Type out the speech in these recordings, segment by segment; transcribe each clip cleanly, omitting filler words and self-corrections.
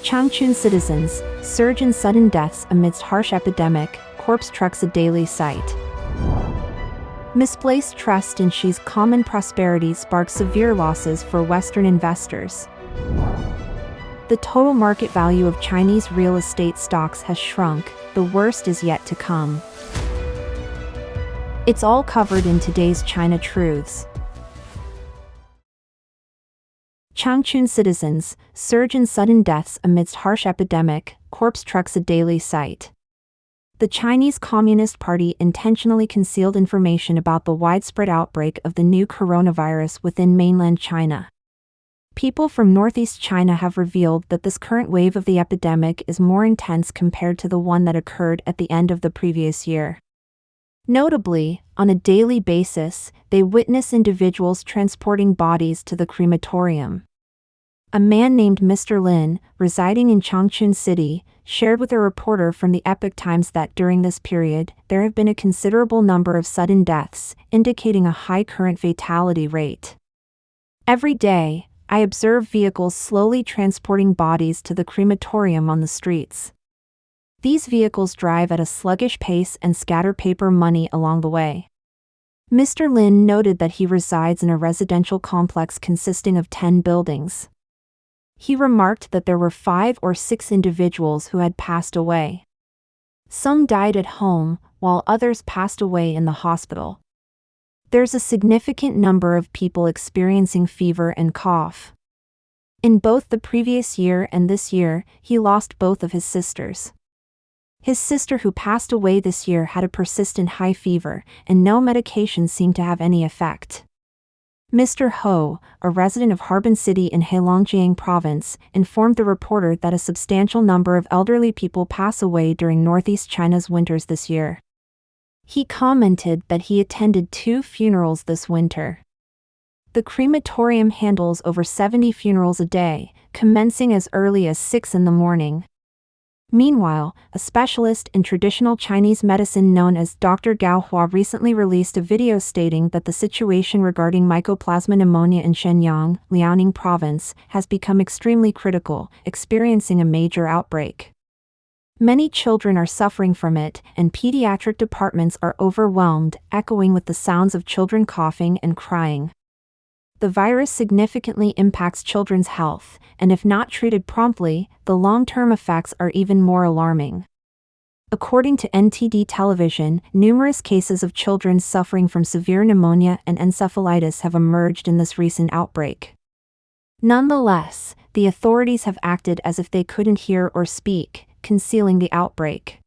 Changchun citizens, surge in sudden deaths amidst harsh epidemic, corpse trucks a daily sight. Misplaced trust in Xi's common prosperity sparks severe losses for Western investors. The total market value of Chinese real estate stocks has shrunk, the worst is yet to come. It's all covered in today's China Truths. Changchun citizens, surge in sudden deaths amidst harsh epidemic, corpse trucks a daily sight. The Chinese Communist Party intentionally concealed information about the widespread outbreak of the new coronavirus within mainland China. People from northeast China have revealed that this current wave of the epidemic is more intense compared to the one that occurred at the end of the previous year. Notably, on a daily basis, they witness individuals transporting bodies to the crematorium. A man named Mr. Lin, residing in Changchun City, shared with a reporter from the Epoch Times that during this period, there have been a considerable number of sudden deaths, indicating a high current fatality rate. Every day, I observe vehicles slowly transporting bodies to the crematorium on the streets. These vehicles drive at a sluggish pace and scatter paper money along the way. Mr. Lin noted that he resides in a residential complex consisting of 10 buildings. He remarked that there were 5 or 6 individuals who had passed away. Some died at home, while others passed away in the hospital. There's a significant number of people experiencing fever and cough. In both the previous year and this year, he lost both of his sisters. His sister who passed away this year had a persistent high fever, and no medication seemed to have any effect. Mr. Ho, a resident of Harbin City in Heilongjiang Province, informed the reporter that a substantial number of elderly people pass away during northeast China's winters this year. He commented that he attended 2 funerals this winter. The crematorium handles over 70 funerals a day, commencing as early as 6 in the morning. Meanwhile, a specialist in traditional Chinese medicine known as Dr. Gao Hua recently released a video stating that the situation regarding mycoplasma pneumonia in Shenyang, Liaoning Province, has become extremely critical, experiencing a major outbreak. Many children are suffering from it, and pediatric departments are overwhelmed, echoing with the sounds of children coughing and crying. The virus significantly impacts children's health, and if not treated promptly, the long-term effects are even more alarming. According to NTD television, numerous cases of children suffering from severe pneumonia and encephalitis have emerged in this recent outbreak. Nonetheless, the authorities have acted as if they couldn't hear or speak, concealing the outbreak.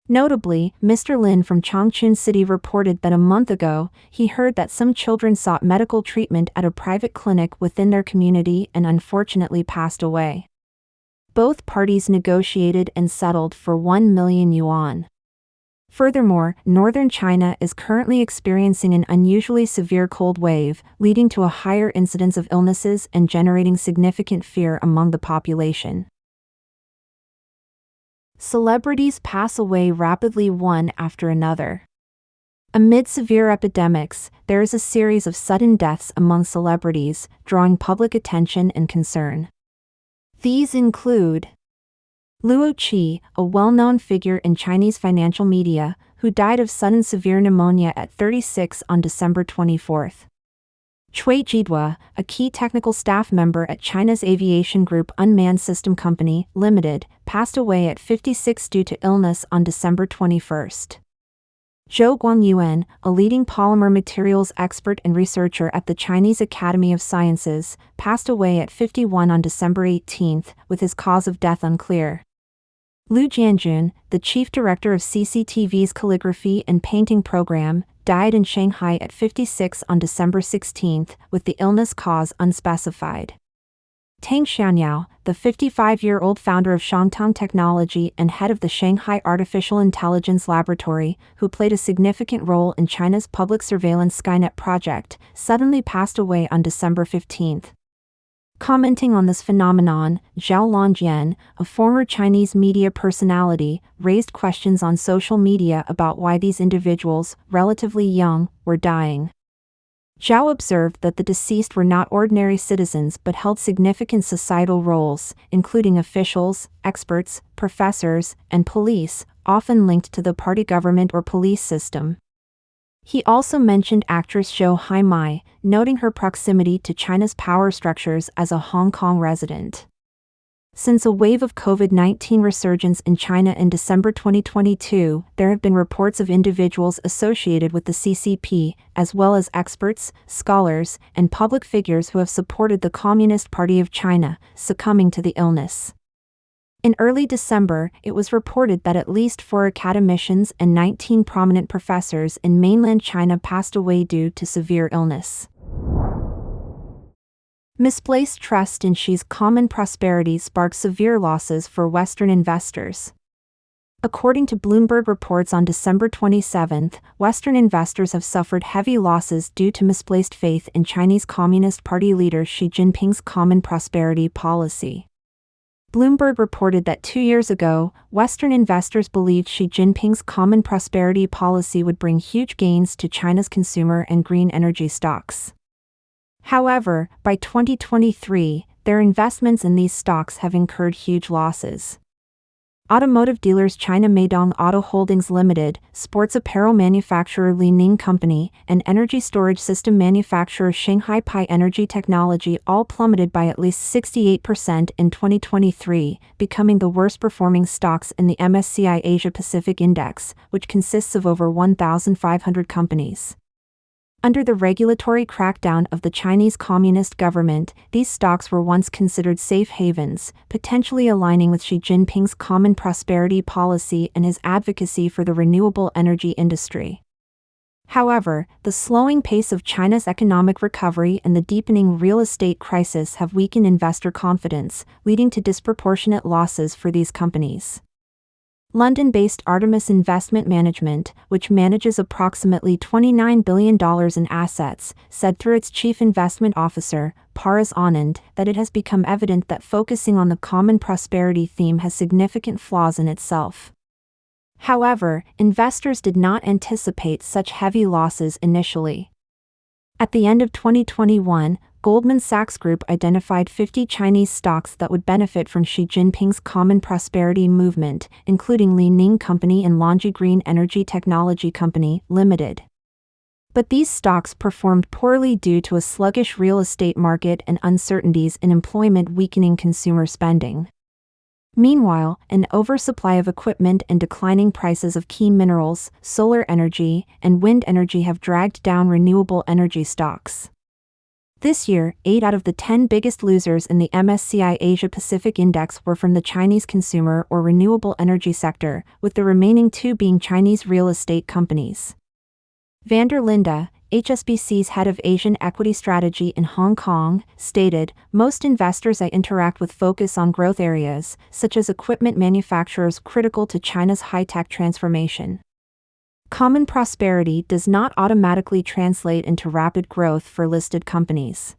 Notably, Mr. Lin from Changchun City reported that a month ago, he heard that some children sought medical treatment at a private clinic within their community and unfortunately passed away. Both parties negotiated and settled for 1 million yuan. Furthermore, northern China is currently experiencing an unusually severe cold wave, leading to a higher incidence of illnesses and generating significant fear among the population. Celebrities pass away rapidly one after another. Amid severe epidemics, there is a series of sudden deaths among celebrities, drawing public attention and concern. These include Luo Qi, a well-known figure in Chinese financial media, who died of sudden severe pneumonia at 36 on December 24. Cui Jidua, a key technical staff member at China's aviation group Unmanned System Company, Limited, passed away at 56 due to illness on December 21. Zhou Guangyuan, a leading polymer materials expert and researcher at the Chinese Academy of Sciences, passed away at 51 on December 18, with his cause of death unclear. Liu Jianjun, the chief director of CCTV's calligraphy and painting program, died in Shanghai at 56 on December 16, with the illness cause unspecified. Tang Xianyao, the 55-year-old founder of Shangtang Technology and head of the Shanghai Artificial Intelligence Laboratory, who played a significant role in China's public surveillance Skynet project, suddenly passed away on December 15. Commenting on this phenomenon, Zhao Longjian, a former Chinese media personality, raised questions on social media about why these individuals, relatively young, were dying. Zhao observed that the deceased were not ordinary citizens but held significant societal roles, including officials, experts, professors, and police, often linked to the party government or police system. He also mentioned actress Zhou Haimai, noting her proximity to China's power structures as a Hong Kong resident. Since a wave of COVID-19 resurgence in China in December 2022, there have been reports of individuals associated with the CCP, as well as experts, scholars, and public figures who have supported the Communist Party of China, succumbing to the illness. In early December, it was reported that at least 4 academicians and 19 prominent professors in mainland China passed away due to severe illness. Misplaced trust in Xi's common prosperity sparks severe losses for Western investors. According to Bloomberg reports on December 27, Western investors have suffered heavy losses due to misplaced faith in Chinese Communist Party leader Xi Jinping's common prosperity policy. Bloomberg reported that 2 years ago, Western investors believed Xi Jinping's common prosperity policy would bring huge gains to China's consumer and green energy stocks. However, by 2023, their investments in these stocks have incurred huge losses. Automotive dealers China Meidong Auto Holdings Limited, sports apparel manufacturer Li Ning Company, and energy storage system manufacturer Shanghai Pi Energy Technology all plummeted by at least 68% in 2023, becoming the worst-performing stocks in the MSCI Asia Pacific Index, which consists of over 1,500 companies. Under the regulatory crackdown of the Chinese Communist government, these stocks were once considered safe havens, potentially aligning with Xi Jinping's common prosperity policy and his advocacy for the renewable energy industry. However, the slowing pace of China's economic recovery and the deepening real estate crisis have weakened investor confidence, leading to disproportionate losses for these companies. London-based Artemis Investment Management, which manages approximately $29 billion in assets, said through its chief investment officer, Paras Anand, that it has become evident that focusing on the common prosperity theme has significant flaws in itself. However, investors did not anticipate such heavy losses initially. At the end of 2021, Goldman Sachs Group identified 50 Chinese stocks that would benefit from Xi Jinping's common prosperity movement, including Li Ning Company and Longji Green Energy Technology Company, Limited. But these stocks performed poorly due to a sluggish real estate market and uncertainties in employment weakening consumer spending. Meanwhile, an oversupply of equipment and declining prices of key minerals, solar energy, and wind energy have dragged down renewable energy stocks. This year, 8 out of the 10 biggest losers in the MSCI Asia Pacific Index were from the Chinese consumer or renewable energy sector, with the remaining 2 being Chinese real estate companies. Vander Linde, HSBC's head of Asian equity strategy in Hong Kong, stated, "Most investors I interact with focus on growth areas, such as equipment manufacturers critical to China's high-tech transformation. Common prosperity does not automatically translate into rapid growth for listed companies."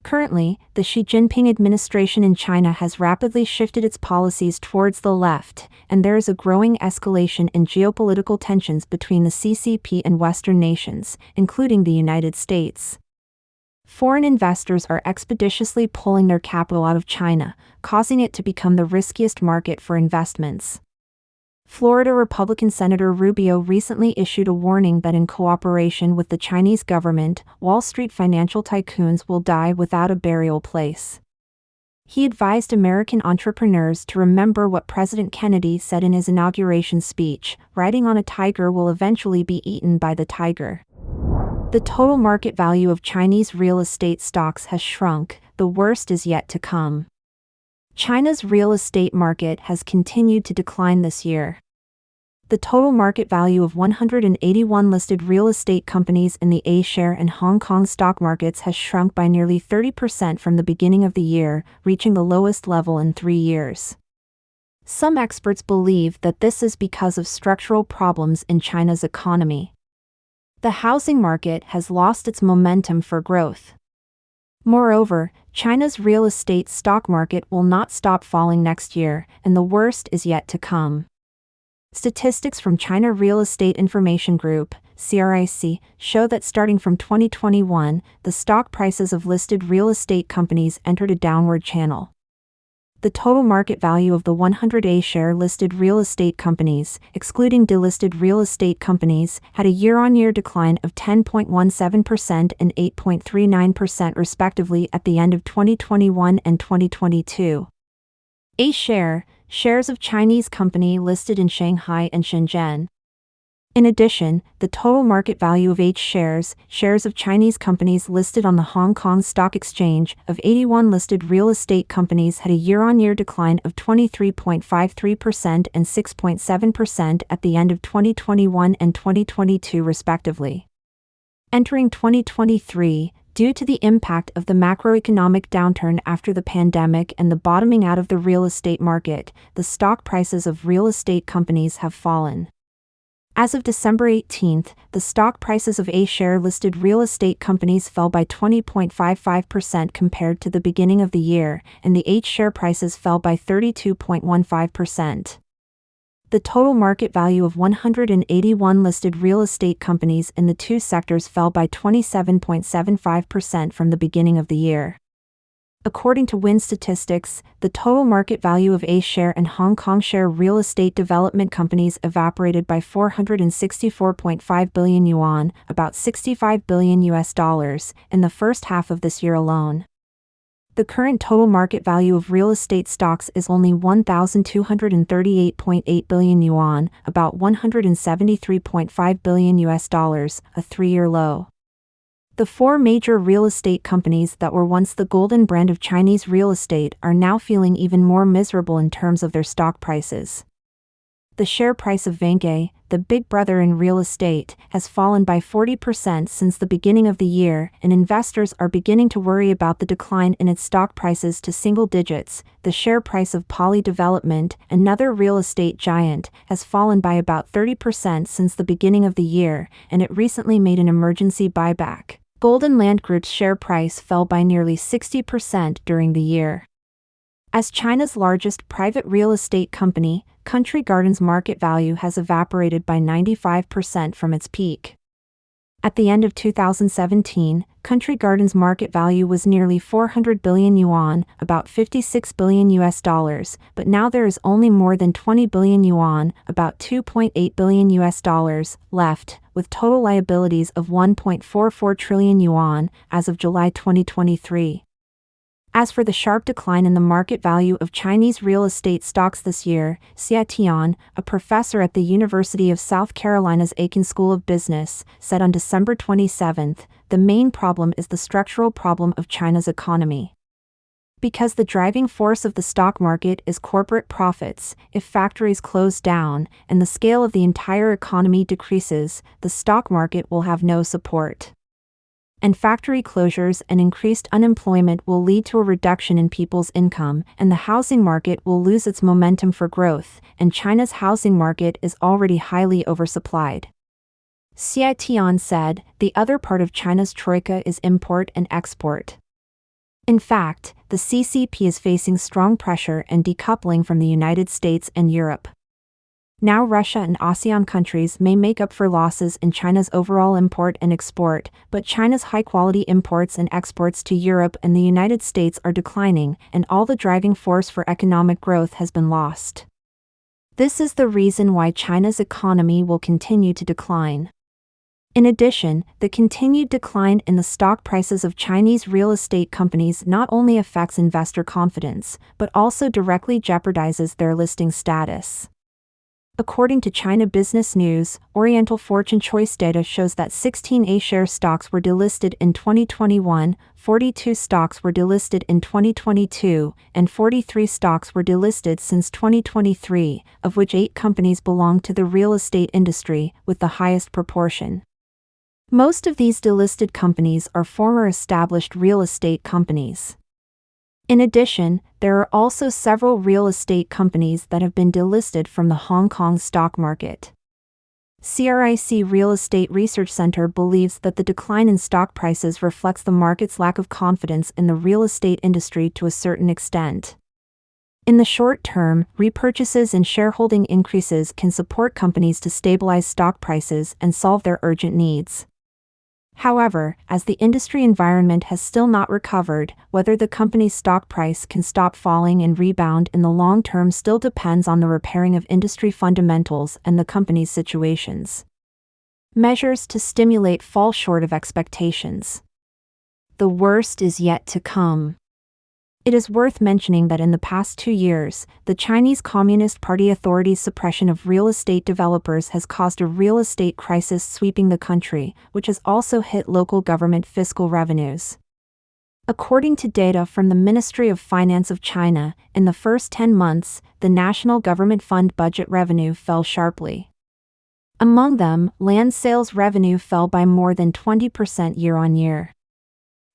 Currently, the Xi Jinping administration in China has rapidly shifted its policies towards the left, and there is a growing escalation in geopolitical tensions between the CCP and Western nations, including the United States. Foreign investors are expeditiously pulling their capital out of China, causing it to become the riskiest market for investments. Florida Republican Senator Rubio recently issued a warning that in cooperation with the Chinese government, Wall Street financial tycoons will die without a burial place. He advised American entrepreneurs to remember what President Kennedy said in his inauguration speech: "Riding on a tiger will eventually be eaten by the tiger." The total market value of Chinese real estate stocks has shrunk, the worst is yet to come. China's real estate market has continued to decline this year. The total market value of 181 listed real estate companies in the A-share and Hong Kong stock markets has shrunk by nearly 30% from the beginning of the year, reaching the lowest level in 3 years. Some experts believe that this is because of structural problems in China's economy. The housing market has lost its momentum for growth. Moreover, China's real estate stock market will not stop falling next year, and the worst is yet to come. Statistics from China Real Estate Information Group, CRIC, show that starting from 2021, the stock prices of listed real estate companies entered a downward channel. The total market value of the 100 A-share listed real estate companies, excluding delisted real estate companies, had a year-on-year decline of 10.17% and 8.39% respectively at the end of 2021 and 2022. A-share, shares of Chinese company listed in Shanghai and Shenzhen. In addition, the total market value of H-shares, shares of Chinese companies listed on the Hong Kong Stock Exchange, of 81 listed real estate companies had a year-on-year decline of 23.53% and 6.7% at the end of 2021 and 2022 respectively. Entering 2023, due to the impact of the macroeconomic downturn after the pandemic and the bottoming out of the real estate market, the stock prices of real estate companies have fallen. As of December 18, the stock prices of A-share listed real estate companies fell by 20.55% compared to the beginning of the year, and the H-share prices fell by 32.15%. The total market value of 181 listed real estate companies in the two sectors fell by 27.75% from the beginning of the year. According to Wind Statistics, the total market value of A-share and Hong Kong share real estate development companies evaporated by 464.5 billion yuan, about $65 billion in the first half of this year alone. The current total market value of real estate stocks is only 1,238.8 billion yuan, about $173.5 billion, a 3-year low. The four major real estate companies that were once the golden brand of Chinese real estate are now feeling even more miserable in terms of their stock prices. The share price of Vanke, the big brother in real estate, has fallen by 40% since the beginning of the year, and investors are beginning to worry about the decline in its stock prices to single digits. The share price of Poly Development, another real estate giant, has fallen by about 30% since the beginning of the year, and it recently made an emergency buyback. Golden Land Group's share price fell by nearly 60% during the year. As China's largest private real estate company, Country Garden's market value has evaporated by 95% from its peak. At the end of 2017, Country Garden's market value was nearly 400 billion yuan, about $56 billion, but now there is only more than 20 billion yuan, about $2.8 billion left, with total liabilities of 1.44 trillion yuan as of July 2023. As for the sharp decline in the market value of Chinese real estate stocks this year, Xia Tian, a professor at the University of South Carolina's Aiken School of Business, said on December 27, the main problem is the structural problem of China's economy. Because the driving force of the stock market is corporate profits, if factories close down and the scale of the entire economy decreases, the stock market will have no support. And factory closures and increased unemployment will lead to a reduction in people's income, and the housing market will lose its momentum for growth, and China's housing market is already highly oversupplied. Xia Tian said, the other part of China's troika is import and export. In fact, the CCP is facing strong pressure and decoupling from the United States and Europe. Now Russia and ASEAN countries may make up for losses in China's overall import and export, but China's high-quality imports and exports to Europe and the United States are declining, and all the driving force for economic growth has been lost. This is the reason why China's economy will continue to decline. In addition, the continued decline in the stock prices of Chinese real estate companies not only affects investor confidence, but also directly jeopardizes their listing status. According to China Business News, Oriental Fortune Choice data shows that 16 A-share stocks were delisted in 2021, 42 stocks were delisted in 2022, and 43 stocks were delisted since 2023, of which 8 companies belong to the real estate industry, with the highest proportion. Most of these delisted companies are former established real estate companies. In addition, there are also several real estate companies that have been delisted from the Hong Kong stock market. CRIC Real Estate Research Center believes that the decline in stock prices reflects the market's lack of confidence in the real estate industry to a certain extent. In the short term, repurchases and shareholding increases can support companies to stabilize stock prices and solve their urgent needs. However, as the industry environment has still not recovered, whether the company's stock price can stop falling and rebound in the long term still depends on the repairing of industry fundamentals and the company's situations. Measures to stimulate fall short of expectations. The worst is yet to come. It is worth mentioning that in the past 2 years, the Chinese Communist Party authorities' suppression of real estate developers has caused a real estate crisis sweeping the country, which has also hit local government fiscal revenues. According to data from the Ministry of Finance of China, in the first 10 months, the national government fund budget revenue fell sharply. Among them, land sales revenue fell by more than 20% year-on-year.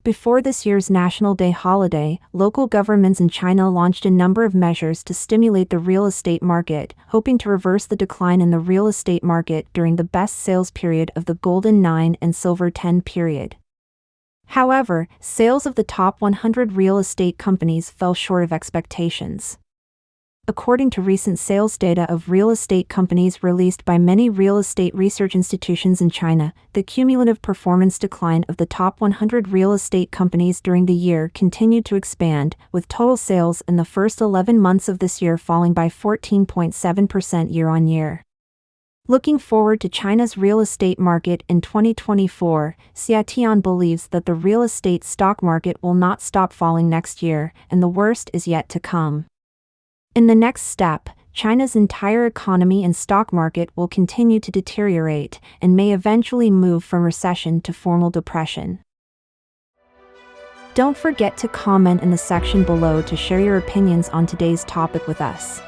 Before this year's National Day holiday, local governments in China launched a number of measures to stimulate the real estate market, hoping to reverse the decline in the real estate market during the best sales period of the Golden 9 and Silver 10 period. However, sales of the top 100 real estate companies fell short of expectations. According to recent sales data of real estate companies released by many real estate research institutions in China, the cumulative performance decline of the top 100 real estate companies during the year continued to expand, with total sales in the first 11 months of this year falling by 14.7% year-on-year. Looking forward to China's real estate market in 2024, Xiatian believes that the real estate stock market will not stop falling next year, and the worst is yet to come. In the next step, China's entire economy and stock market will continue to deteriorate and may eventually move from recession to formal depression. Don't forget to comment in the section below to share your opinions on today's topic with us.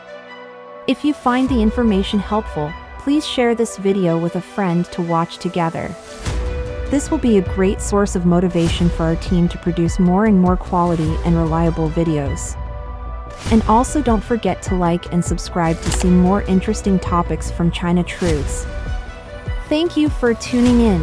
If you find the information helpful, please share this video with a friend to watch together. This will be a great source of motivation for our team to produce more and more quality and reliable videos. And also don't forget to like and subscribe to see more interesting topics from China Truths. Thank you for tuning in.